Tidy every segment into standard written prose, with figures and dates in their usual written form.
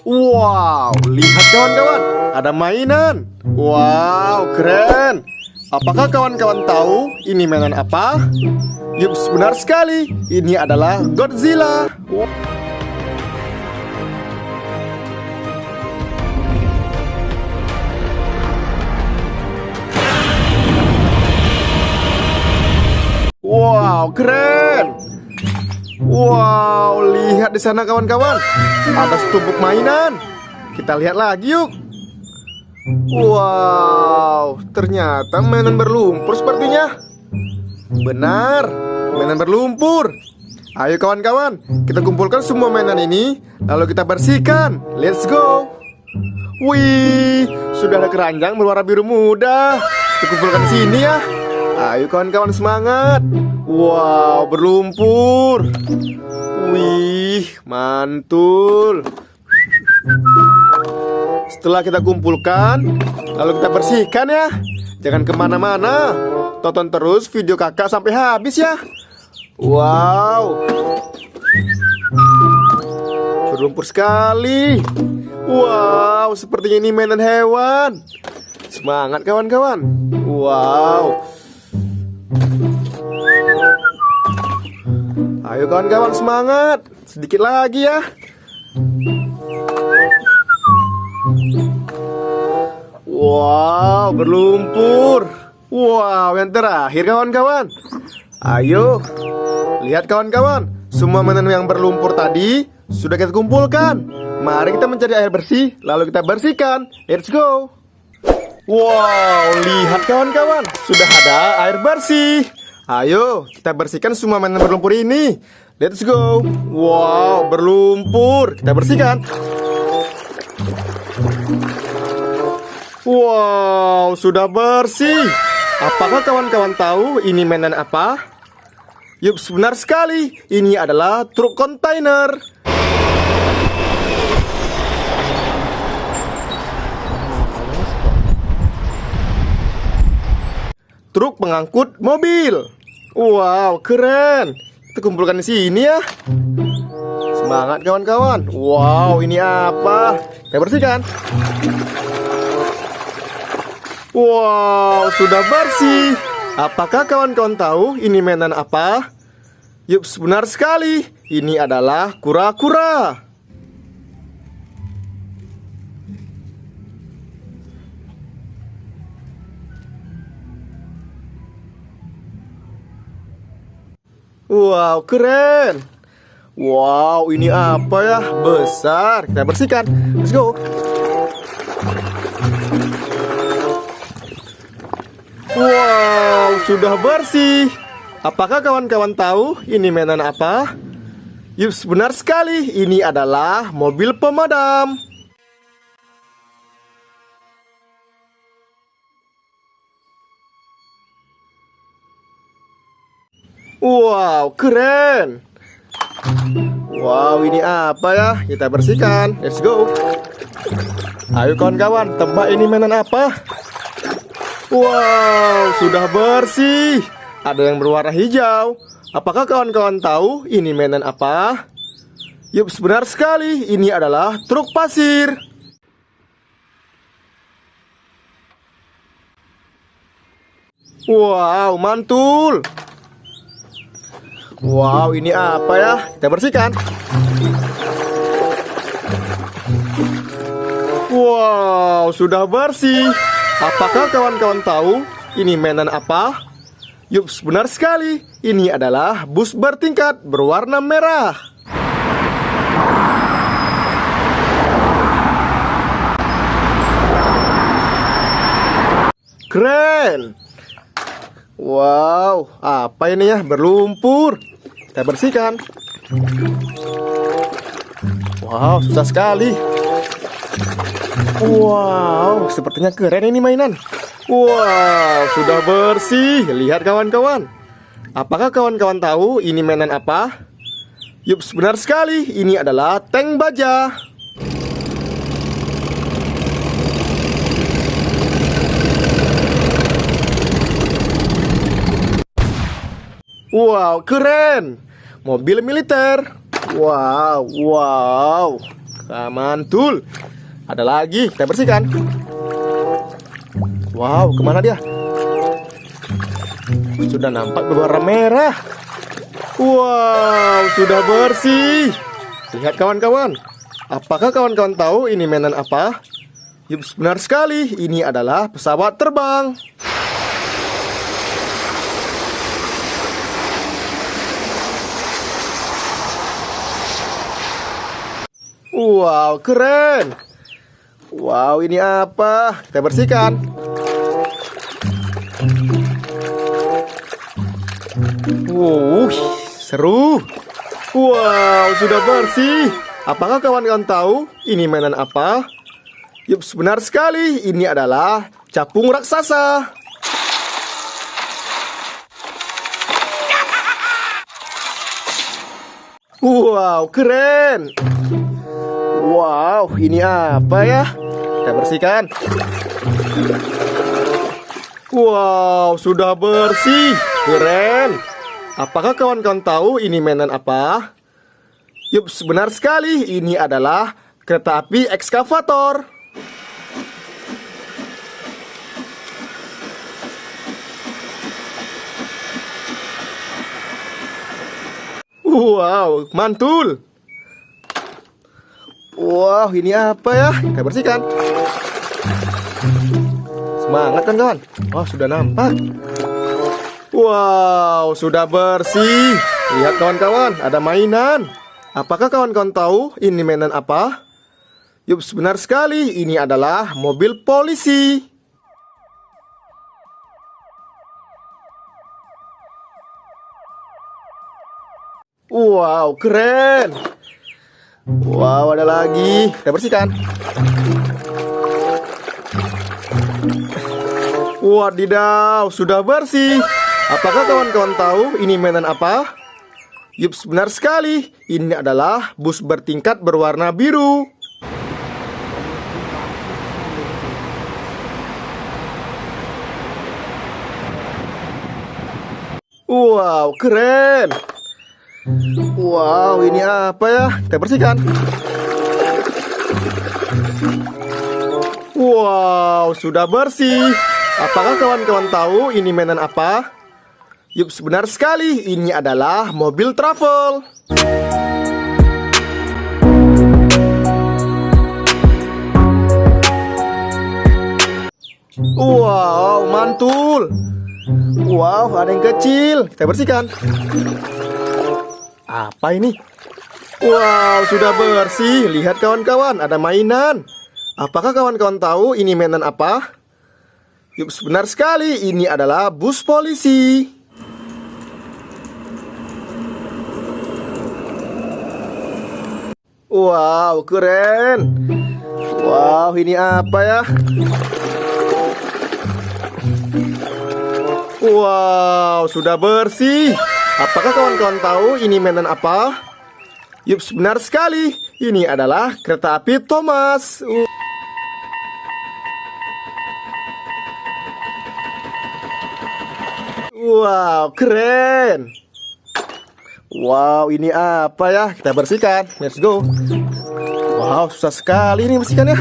Wow, lihat kawan-kawan, ada mainan. Wow, keren. Apakah kawan-kawan tahu ini mainan apa? Yups, benar sekali. Ini adalah Godzilla. Wow, keren. Wow, lihat di sana kawan-kawan. Ada setumpuk mainan. Kita lihat lagi yuk. Wow, ternyata mainan berlumpur sepertinya. Benar, mainan berlumpur. Ayo kawan-kawan, kita kumpulkan semua mainan ini, lalu kita bersihkan. Let's go. Wih, sudah ada keranjang berwarna biru muda. Kita kumpulkan di sini ya. Ayo kawan-kawan, semangat. Wow, berlumpur. Wih, mantul. Setelah kita kumpulkan, lalu kita bersihkan ya. Jangan kemana-mana. Tonton terus video kakak sampai habis ya. Wow, berlumpur sekali. Wow, sepertinya ini mainan hewan. Semangat kawan-kawan. Wow. Ayo kawan-kawan, semangat. Sedikit lagi ya. Wow, berlumpur. Wow, yang terakhir kawan-kawan. Ayo, lihat kawan-kawan, semua mainan yang berlumpur tadi sudah kita kumpulkan. Mari kita mencari air bersih, lalu kita bersihkan. Let's go. Wow, lihat kawan-kawan, sudah ada air bersih. Ayo, kita bersihkan semua mainan berlumpur ini. Let's go. Wow, berlumpur. Kita bersihkan. Wow, sudah bersih. Apakah kawan-kawan tahu ini mainan apa? Yup, benar sekali. Ini adalah truk kontainer. Truk pengangkut mobil. Wow, keren. Kita kumpulkan di sini ya. Semangat kawan-kawan. Wow, ini apa? Kita bersihkan. Wow, sudah bersih. Apakah kawan-kawan tahu ini mainan apa? Yup, benar sekali. Ini adalah kura-kura. Wow, keren. Wow, ini apa ya? Besar. Kita bersihkan. Let's go. Wow, sudah bersih. Apakah kawan-kawan tahu ini mainan apa? Yups, benar sekali. Ini adalah mobil pemadam. Wow, keren. Wow, ini apa ya? Kita bersihkan. Let's go. Ayo kawan-kawan, tebak ini mainan apa? Wow, sudah bersih. Ada yang berwarna hijau. Apakah kawan-kawan tahu ini mainan apa? Yup, benar sekali. Ini adalah truk pasir. Wow, mantul. Wow, ini apa ya? Kita bersihkan. Wow, sudah bersih. Apakah kawan-kawan tahu ini mainan apa? Yup, benar sekali. Ini adalah bus bertingkat berwarna merah. Keren. Wow, apa ini ya? Berlumpur. Kita bersihkan. Wow, susah sekali. Wow, sepertinya keren ini mainan. Wow, sudah bersih. Lihat kawan-kawan. Apakah kawan-kawan tahu ini mainan apa? Yup, benar sekali. Ini adalah tank baja. Wow, keren. Mobil militer. Wow, wow. Mantul. Ada lagi, kita bersihkan. Wow, kemana dia? Sudah nampak berwarna merah. Wow, sudah bersih. Lihat kawan-kawan. Apakah kawan-kawan tahu ini mainan apa? Yup, benar sekali. Ini adalah pesawat terbang. Wow, keren. Wow, ini apa? Kita bersihkan. Seru. Wow, sudah bersih. Apakah kawan-kawan tahu ini mainan apa? Yup, benar sekali. Ini adalah capung raksasa. Wow, keren. Wow, ini apa ya? Kita bersihkan. Wow, sudah bersih. Keren. Apakah kawan-kawan tahu ini mainan apa? Yup, benar sekali. Ini adalah kereta api ekskavator. Wow, mantul. Wow, ini apa ya? Kita bersihkan. Semangat kan kawan? Oh, sudah nampak. Wow, sudah bersih. Lihat kawan-kawan, ada mainan. Apakah kawan-kawan tahu ini mainan apa? Yup, benar sekali. Ini adalah mobil polisi. Wow, keren. Wow, ada lagi. Kita bersihkan. Wadidaw, sudah bersih. Apakah kawan-kawan tahu ini mainan apa? Yup, benar sekali. Ini adalah bus bertingkat berwarna biru. Wow, keren. Wow, ini apa ya? Kita bersihkan. Wow, sudah bersih. Apakah kawan-kawan tahu ini mainan apa? Yup, benar sekali. Ini adalah mobil travel. Wow, mantul. Wow, ada yang kecil. Kita bersihkan. Apa ini? Wow, sudah bersih. Lihat kawan-kawan, ada mainan. Apakah kawan-kawan tahu ini mainan apa? Yup, benar sekali. Ini adalah bus polisi. Wow, keren. Wow, ini apa ya? Wow, sudah bersih. Apakah kawan-kawan tahu ini mainan apa? Yup, benar sekali. Ini adalah kereta api Thomas. Wow, keren. Wow, ini apa ya? Kita bersihkan. Let's go. Wow, susah sekali ini bersihkannya.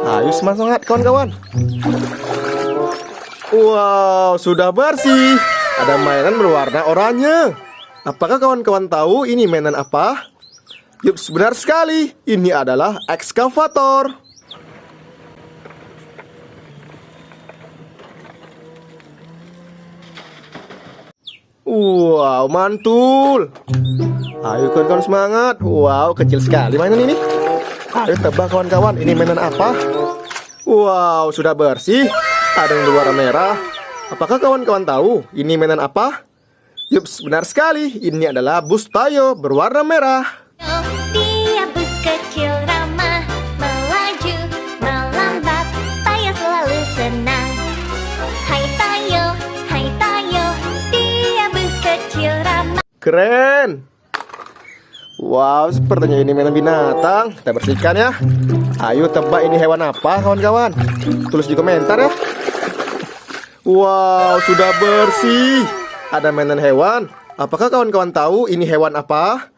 Ayo semangat kawan-kawan. Wow, sudah bersih. Ada mainan berwarna oranye. Apakah kawan-kawan tahu ini mainan apa? Yup, benar sekali. Ini adalah ekskavator. Wow, mantul. Ayo kawan-kawan semangat. Wow, kecil sekali mainan ini. Ayo tebak kawan-kawan, ini mainan apa? Wow, sudah bersih. Ada yang berwarna merah. Apakah kawan-kawan tahu ini mainan apa? Yup, benar sekali. Ini adalah bus Tayo berwarna merah. Dia bus kecil ramah, melaju, melambat, Tayo selalu senang. Hai Tayo, dia bus kecil ramah. Keren. Wow, sepertinya ini mainan binatang. Kita bersihkan ya. Ayo tebak ini hewan apa kawan-kawan? Tulis di komentar ya. Wow, sudah bersih. Ada mainan hewan. Apakah kawan-kawan tahu ini hewan apa?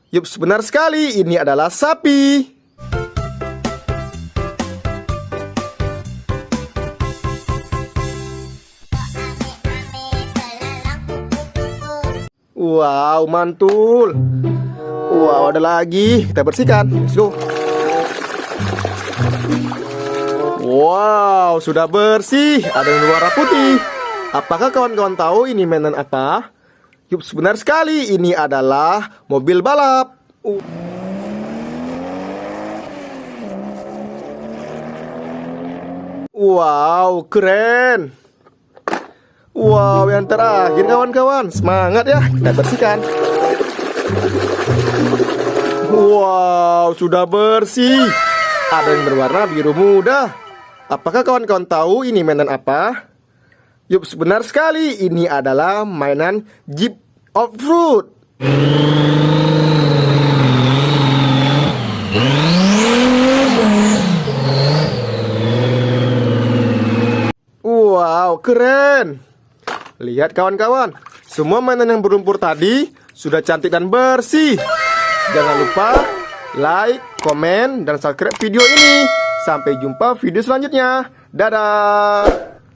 Yups, benar sekali, ini adalah sapi. Wow, mantul. Wow, ada lagi. Kita bersihkan. Let's go. Wow, sudah bersih. Ada yang berwarna putih. Apakah kawan-kawan tahu ini mainan apa? Yups, benar sekali. Ini adalah mobil balap. Wow, keren. Wow, yang terakhir kawan-kawan. Semangat ya, kita bersihkan. Wow, sudah bersih. Ada yang berwarna biru muda. Apakah kawan-kawan tahu ini mainan apa? Yups, benar sekali. Ini adalah mainan Jeep Off-Road. Wow, keren. Lihat kawan-kawan, semua mainan yang berlumpur tadi sudah cantik dan bersih. Jangan lupa like, komen, dan subscribe video ini. Sampai jumpa video selanjutnya. Dadah.